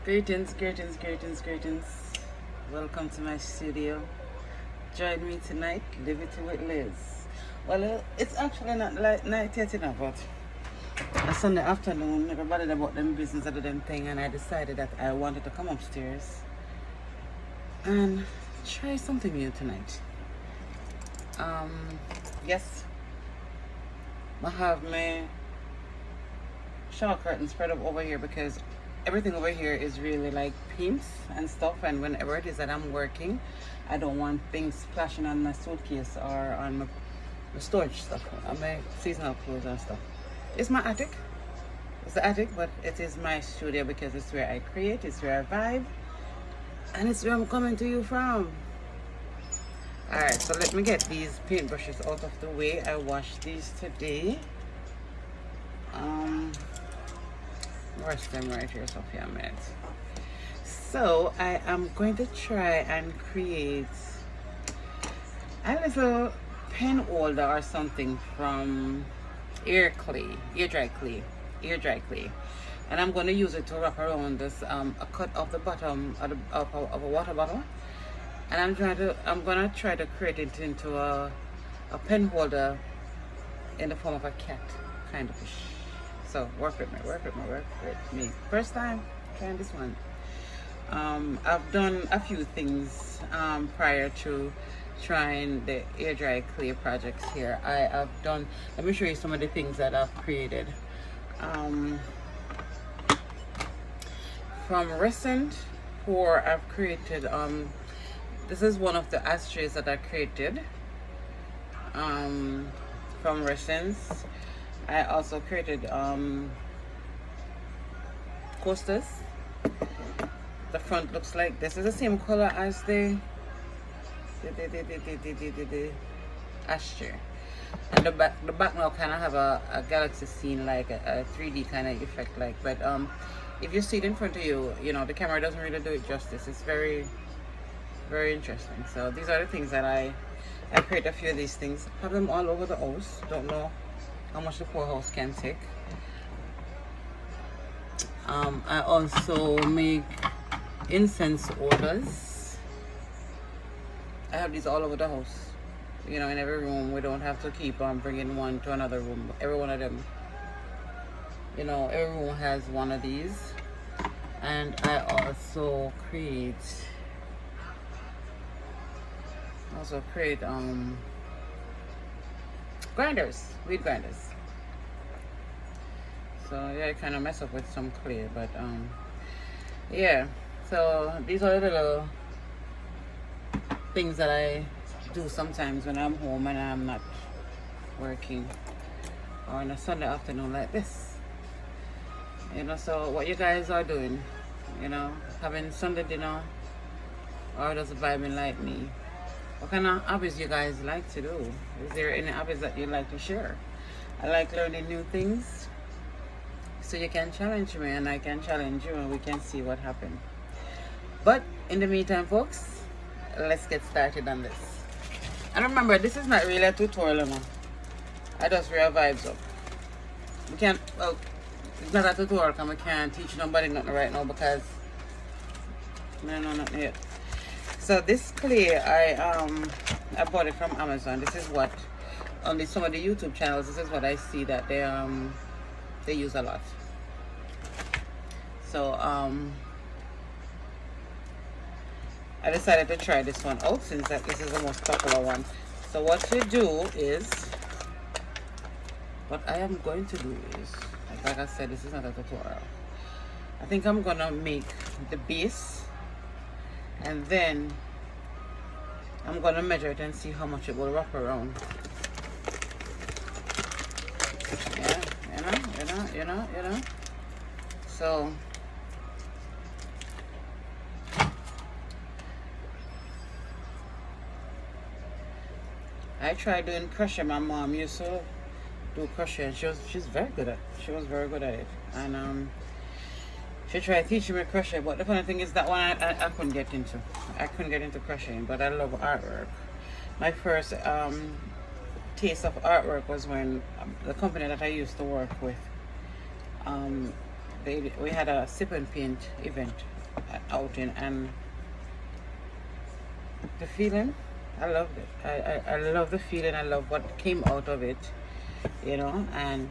Greetings. Welcome to my studio. Join me tonight, Liberty with Liz. Well, it's actually not like night yet, but a Sunday afternoon, everybody about them business other them thing, and I decided that I wanted to come upstairs and try something new tonight. Yes, I have my shower curtain spread up over here because everything over here is really like paints and stuff, and whenever it is that I'm working, I don't want things splashing on my suitcase or on my storage stuff, on my seasonal clothes and stuff. It's my attic. It's the attic, but it is my studio because it's where I create, it's where I vibe, and it's where I'm coming to you from. Alright, so let me get these paintbrushes out of the way. I washed these today. Rest them right here, Sophia Med. So I am going to try and create a little pen holder or something from air dry clay, and I'm going to use it to wrap around this a cut off the bottom of a water bottle, and I'm going to try to create it into a pen holder in the form of a cat kind of fish. So work with me. First time trying this one. I've done a few things prior to trying the air dry clay projects here. Let me show you some of the things that I've created. From recent pour, I've created, this is one of the ashtrays that I created from Recents. I also created coasters. The front looks like this. Is the same color as the ashtray, and the back now kind of have a galaxy scene, like a 3D kind of effect, like. But if you see it in front of you, the camera doesn't really do it justice. It's very, very interesting. So these are the things that I create a few of these things. Have them all over the house. Don't know how much the poorhouse can take. I also make incense orders. I have these all over the house. In every room. We don't have to keep on bringing one to another room. Every one of them. Every room has one of these. And I also create weed grinders. So yeah, I kind of mess up with some clay, but yeah. So these are the little things that I do sometimes when I'm home and I'm not working, or on a Sunday afternoon like this. So what you guys are doing, having Sunday dinner, or just vibing like me? What kind of hobbies you guys like to do? Is there any hobbies that you like to share? I like learning new things, so you can challenge me and I can challenge you, and we can see what happens. But in the meantime, folks, let's get started on this. And remember, this is not really a tutorial, I just real vibes up. It's not a tutorial because I can't teach nobody nothing right now, because no, nothing yet. So this clay, I bought it from Amazon. This is what on some of the YouTube channels, this is what I see that they use a lot. So I decided to try this one out since this is the most popular one. So what you do is, what I am going to do is, like I said, this is not a tutorial. I think I'm gonna make the base, and then I'm gonna measure it and see how much it will wrap around. Yeah, So I tried doing crochet. My mom used to do crochet, and she was very good at it. And she tried teaching me crochet, but the funny thing is that one I couldn't get into. I couldn't get into crocheting, but I love artwork. My first taste of artwork was when the company that I used to work with, we had a sip and paint event outing, and the feeling, I loved it. I love the feeling. I love what came out of it, you know. And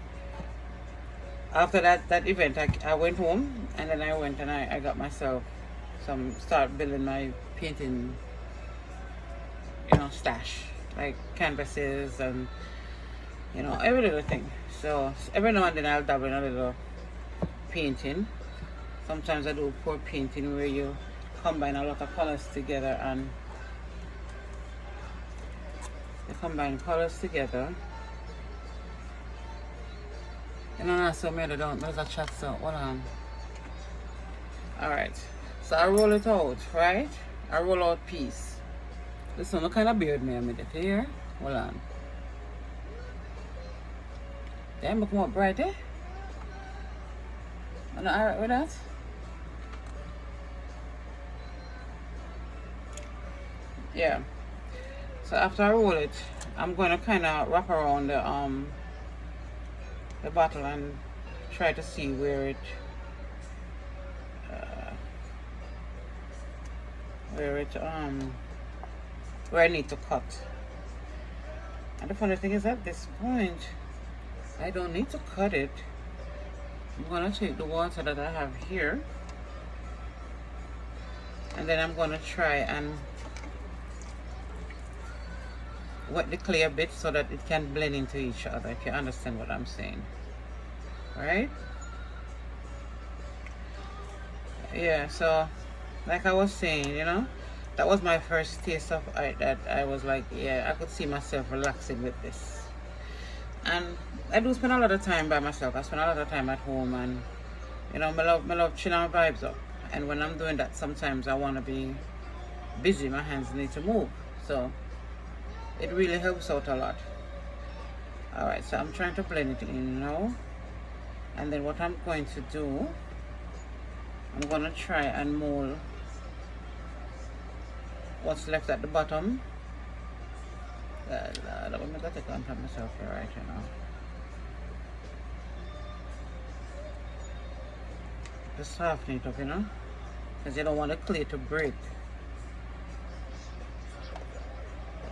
after that event, I went home, and then I went and I got myself start building my painting, you know, stash, like canvases and, you know, every little thing. So every now and then I'll dabble in a little painting. Sometimes I do pour painting, where you combine a lot of colors together, and you combine colors together. And then also made it down. There's a chat, so hold on. Alright. So I roll it out, right? I roll out piece. Listen, what kind of beard me I made it here? Hold on. Damn, look more bright, eh? I'm not alright with that. Yeah. So after I roll it, I'm gonna kinda wrap around the bottle and try to see where I need to cut. And the funny thing is, at this point I don't need to cut it. I'm gonna take the water that I have here, and then I'm gonna try and wet the clay a bit so that it can blend into each other, if you understand what I'm saying. Right? Yeah, so like I was saying, you know, that was my first taste of art that I was like, yeah, I could see myself relaxing with this. And I do spend a lot of time by myself. I spend a lot of time at home, and you know, I love chilling my vibes up. And when I'm doing that, sometimes I want to be busy. My hands need to move. So it really helps out a lot. Alright, so I'm trying to blend it in now. And then what I'm going to do, I'm going to try and mold what's left at the bottom. I'm going to take on myself here right now. Just soften it up, you know, because you don't want the clay to break.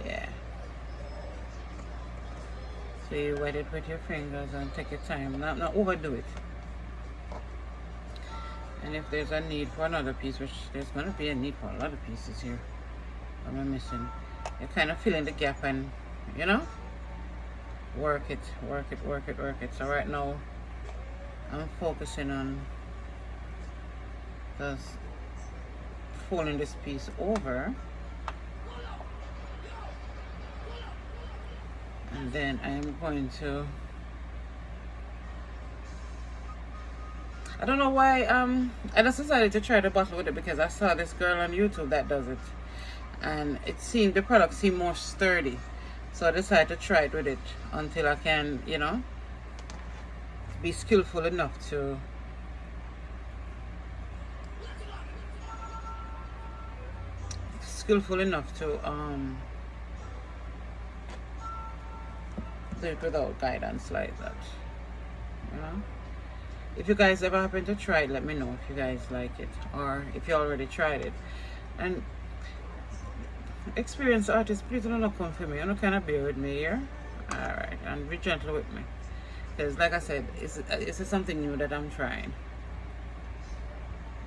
Yeah. So you wet it with your fingers and take your time. Not overdo it. And if there's a need for another piece, which there's going to be a need for a lot of pieces here, what am I missing? You're kind of filling the gap and, you know, work it. So right now, I'm focusing on just folding this piece over. And then I am going to, I don't know why, I just decided to try the bottle with it because I saw this girl on YouTube that does it. And the product seemed more sturdy. So I decided to try it with it until I can, you know, be skillful enough to do it without guidance like that, you know. If you guys ever happen to try it, let me know if you guys like it, or if you already tried it. And experienced artists, please don't come for me. You know, kind of bear with me here. Alright, and be gentle with me, because like I said, it's something new that I'm trying,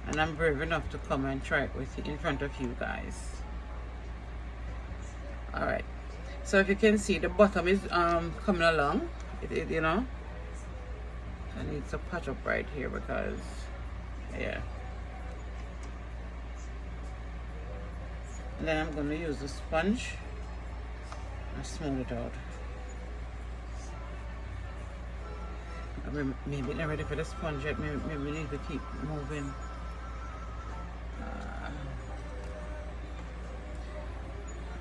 and I'm brave enough to come and try it with you in front of you guys. Alright, so if you can see, the bottom is coming along. It you know, I need to patch up right here because, yeah. And then I'm going to use the sponge and smooth it out. Maybe not ready for the sponge yet. Maybe we need to keep moving.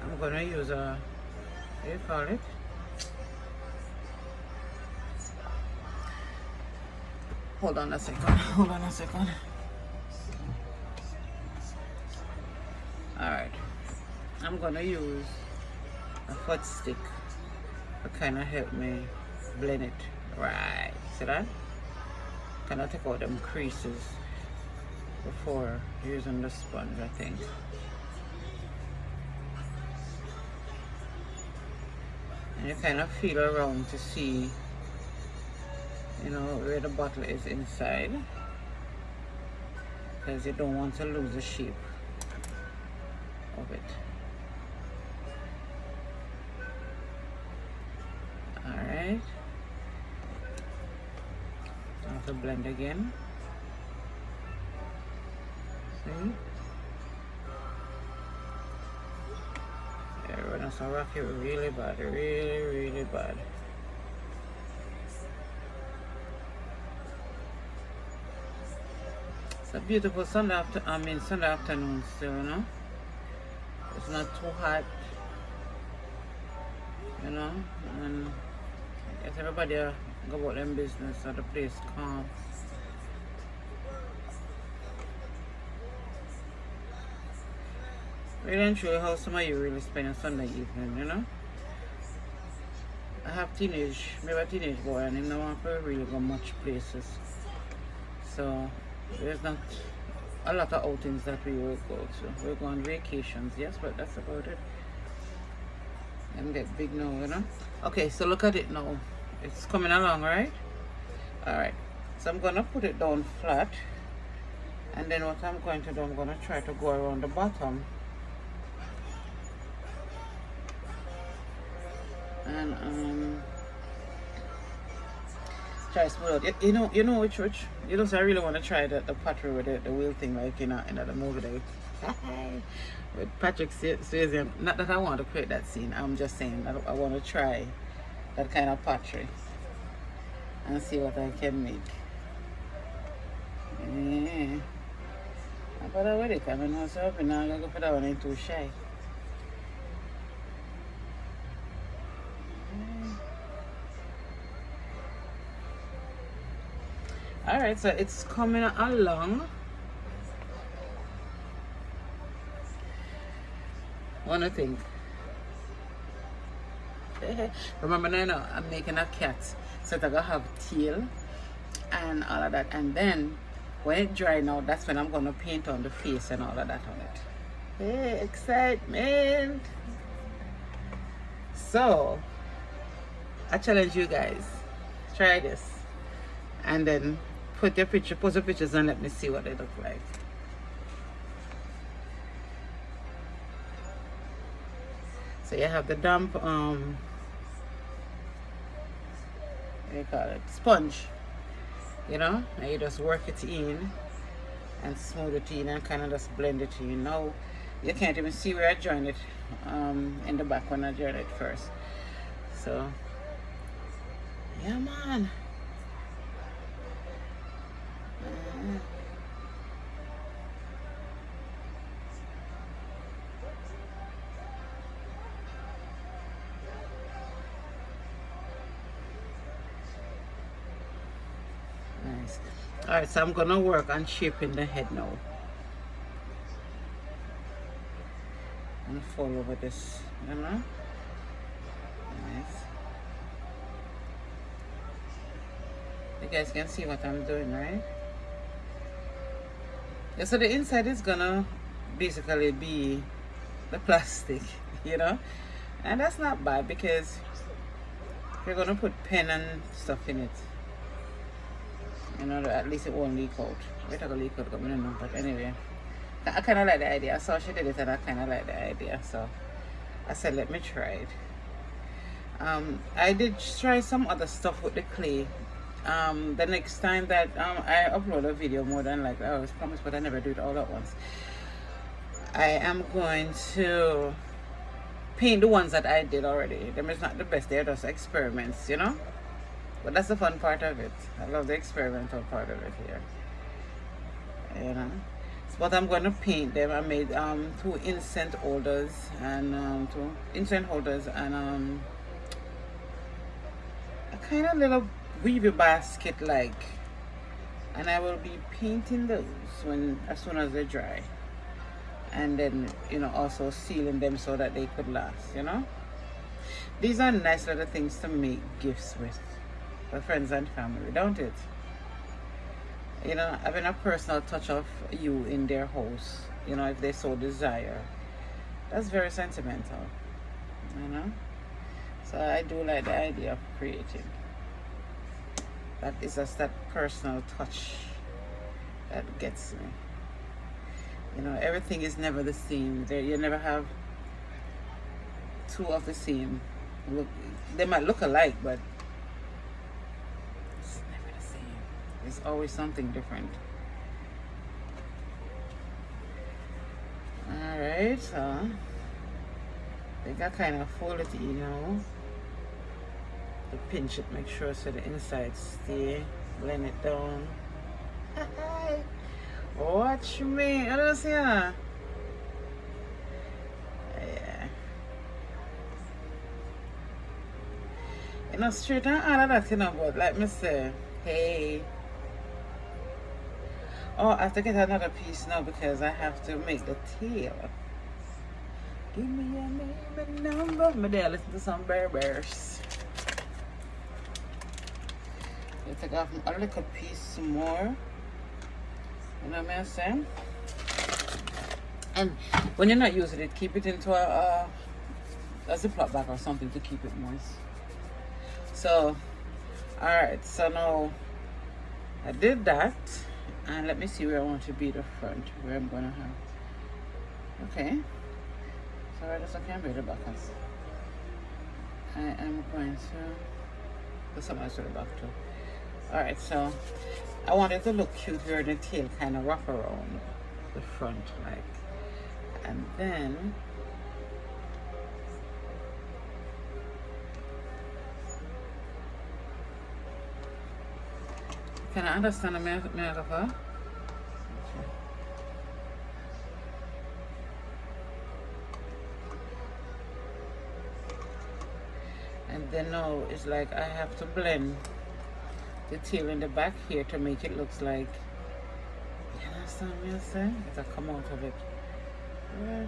I'm going to use a, what do you call it? Hold on a second. Alright. I'm going to use a foot stick to kind of help me blend it. Right. See that? Kind of take out them creases. before using the sponge, I think. And you kind of feel around to see, you know, where the bottle is inside, because you don't want to lose the shape of it. Alright. I have to blend again. See? Yeah, we're gonna rock it really bad, really bad. It's a beautiful Sunday afternoon still, you know. It's not too hot, you know, and I guess everybody go about them business, so the place calm. Really and truly how some of you really spend a Sunday evening, you know. I have maybe a teenage boy, and he don't want to really go much places. So there's not a lot of outings that we will go to. We'll go on vacations, yes, but that's about it. And get big now, you know. Okay, so look at it now. It's coming along, right? Alright. So I'm gonna put it down flat. And then what I'm going to do, I'm gonna try to go around the bottom. And try to smooth out. You know which you know, so I really want to try the pottery with the wheel thing, like in the movie there. With Patrick Swayze. Not that I want to create that scene, I'm just saying I want to try that kind of pottery and see what I can make. Yeah. But I already come in house up and I'm gonna go for that one, ain't too shy. Alright, so it's coming along. Wanna think. Remember now, I'm making a cat, so it's gonna have tail and all of that, and then when it dry now, that's when I'm gonna paint on the face and all of that on it. Hey, excitement! So I challenge you guys, try this and then post the pictures and let me see what they look like. So you have the damp what do you call it, sponge, you know, and you just work it in and smooth it in and kind of just blend it in. Now you can't even see where I joined it in the back when I joined it first. So yeah, man. Nice. All right, so I'm gonna work on shaping the head now. I'm gonna fall over this, you know. Nice. You guys can see what I'm doing, right? Yeah, so the inside is gonna basically be the plastic, you know, and that's not bad because you're gonna put pen and stuff in it, you know, at least it won't leak out. Wait till the leak out coming in, but anyway, I kind of like the idea. I saw she did it and I kind of like the idea, so I said let me try it. I did try some other stuff with the clay. The next time that I upload a video, more than like I always promise, but I never do it all at once, I am going to paint the ones that I did already. Them is not the best, they're just experiments, you know, but that's the fun part of it. I love the experimental part of it here, you know. So, but I'm going to paint them. I made two incense holders and a kind of little weavy basket like, and I will be painting those as soon as they dry, and then, you know, also sealing them so that they could last, you know. These are nice little things to make gifts with for friends and family, don't it? You know, having a personal touch of you in their house, you know, if they so desire. That's very sentimental, you know. So I do like the idea of creating. That is just that personal touch that gets me. You know, everything is never the same. There, you never have two of the same. Look, they might look alike, but it's never the same. There's always something different. Alright, so I think I kind of fold it, you know. To pinch it, make sure so the insides stay. Blend it down. Watch me. I don't see her. Yeah. You know, straight and all of that, you know, but like me say, hey. Oh, I have to get another piece now because I have to make the tail. Give me your name and number. Maybe I'll listen to some Bears. You take off a little piece more. You know what I'm saying? And when you're not using it, keep it into a Ziploc bag or something to keep it moist. So, alright, so now I did that. And let me see where I want to be the front, where I'm gonna have. Okay. So I just can't be the back. I am going to do something else to the back too. Alright, so I want it to look cute here, the tail kind of wrap around the front, like. And then can I understand the metaphor? And then now it's like I have to blend the tail in the back here to make it looks like, you understand what I'm saying? It'll come out of it. Yeah.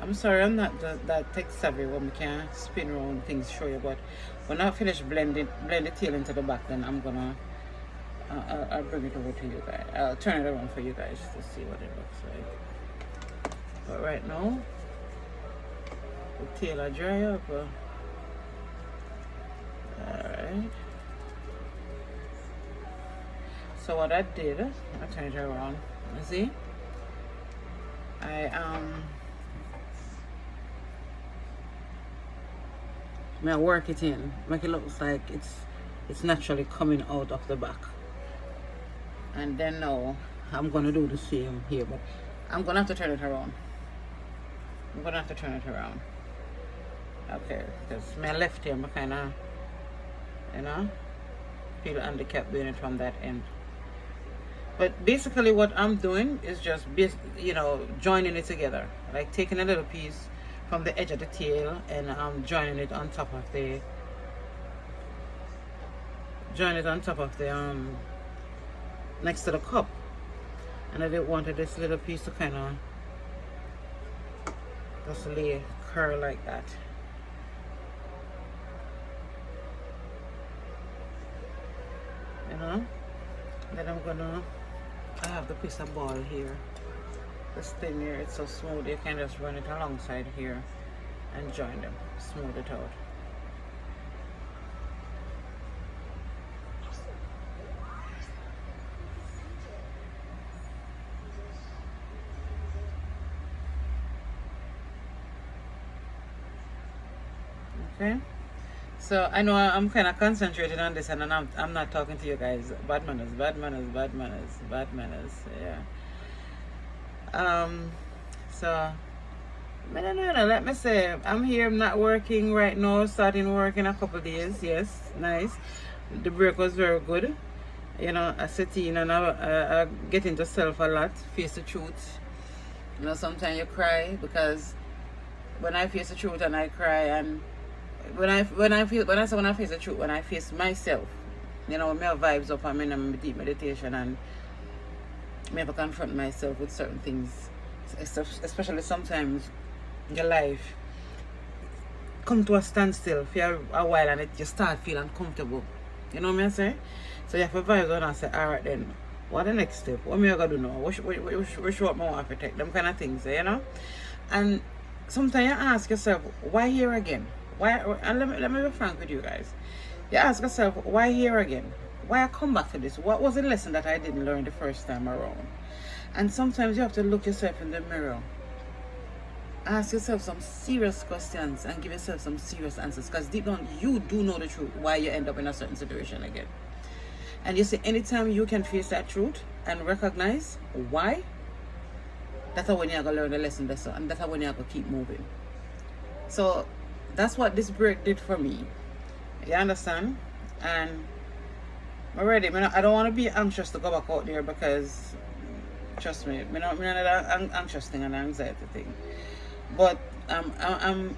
I'm sorry, I'm not that tech savvy when we can spin around things, show you, but when I finish blend the tail into the back, then I'm gonna I'll bring it over to you guys. I'll turn it around for you guys to see what it looks like. But right now, the tail will dry up. Alright. So what I did, I turned it around. You see? I work it in, make it look like it's naturally coming out of the back. And then now I'm gonna do the same here, but I'm gonna have to turn it around. Okay, because my left here, I'm kinda, you know, feel handicapped doing it from that end. But basically what I'm doing is just, you know, joining it together. Like taking a little piece from the edge of the tail and joining it on top of the next to the cup. And I didn't want this little piece to kind of just lay curl like that. You know? Then I have the piece of ball here. This thing here, it's so smooth, you can just run it alongside here and join them, smooth it out. Okay, so I know I'm kind of concentrating on this, and I'm not talking to you guys. Bad manners, yeah. So I don't know, let me say I'm here, I'm not working right now, starting work in a couple days. Yes, nice. The break was very good. You know, I sit in and I get into self a lot, face the truth. You know, sometimes you cry because when I face the truth and I cry, and when I face the truth, when I face myself, you know, my vibes up, I'm in a deep meditation, and I have to confront myself with certain things, especially sometimes your life come to a standstill for a while and it just start feeling uncomfortable. You know what I'm saying? So you have to vibes on and say, alright then, what the next step? What me I gotta do now? Which route I want to take? Them kind of things, you know? And sometimes you ask yourself, why here again? Why? And let me be frank with you guys. You ask yourself, why here again? Why I come back to this? What was the lesson that I didn't learn the first time around? And sometimes you have to look yourself in the mirror. Ask yourself some serious questions and give yourself some serious answers. Because deep down, you do know the truth why you end up in a certain situation again. And you see, anytime you can face that truth and recognize why, that's when you're going to learn the lesson. And that's when you're going to keep moving. So that's what this break did for me. You understand? And I'm ready. I don't want to be anxious to go back out there because, trust me, I'm not an anxious thing and an anxiety thing. But I'm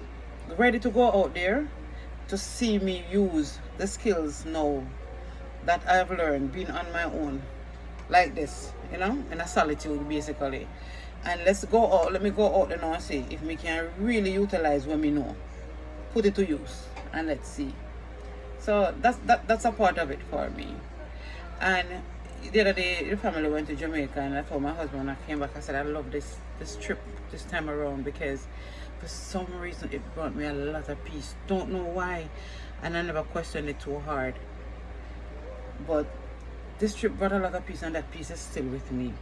ready to go out there to see me use the skills now that I've learned being on my own like this, in a solitude basically. And let me go out there now and see if we can really utilize what we know. Put it to use and let's see. So that's a part of it for me. And the other day the family went to Jamaica and I told my husband when I came back, I said I love this trip this time around because for some reason it brought me a lot of peace. Don't know why, and I never questioned it too hard. But this trip brought a lot of peace and that peace is still with me.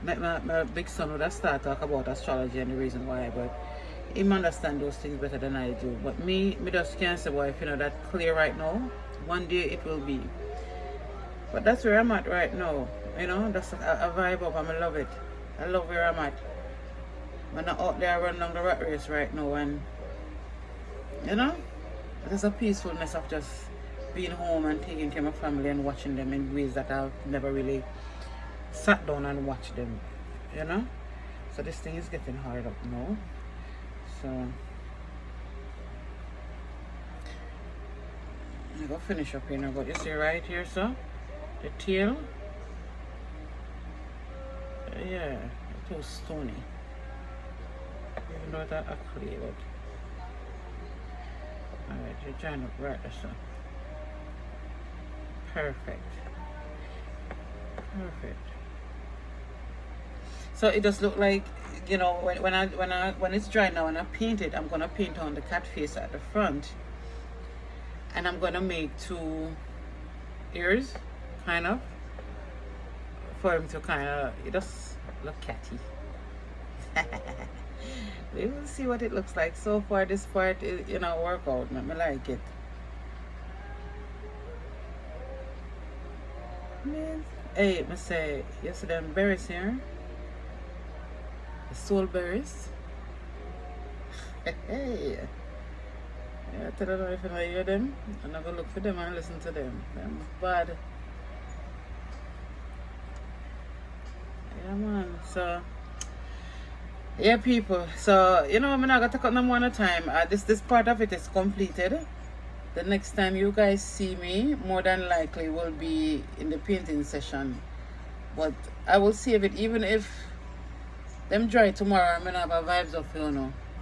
My big son would have started talk about astrology and the reason why, but he understand those things better than I do. But me just can't say, well, if that clear right now, one day it will be. But that's where I'm at right now. That's a vibe up and I love it. I love where I'm at. I'm not out there running down the rat race right now, and there's a peacefulness of just being home and taking care of my family and watching them in ways that I've never really sat down and watched them, So this thing is getting hard up now. So I'm gonna finish up here now, but you see right here, so the tail, yeah, it's too stony. Even though that I cleared it. Alright, you join up right there, so perfect. So it does look like, when it's dry now and I paint it, I'm gonna paint on the cat face at the front, and I'm gonna make 2 ears, kind of, for him to it does look catty. We will see what it looks like. So far, this part is, work out. I like it. Hey, I say, you see them berries here? The soul berries. Hey. Yeah, tell them if I hear them. I'm not gonna look for them and listen to them. Them bad. Yeah, man. So, yeah, people. So, I'm not gonna take up no more time. This part of it is completed. The next time you guys see me, more than likely will be in the painting session. But I will save it, even if them dry tomorrow, I'm gonna have a vibes up,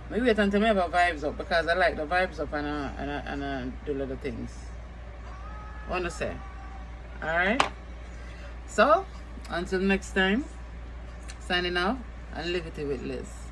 Maybe wait until I have a vibes up, because I like the vibes up and I do little things. Wanna say? Alright? So, until next time, signing off and leave it with Liz.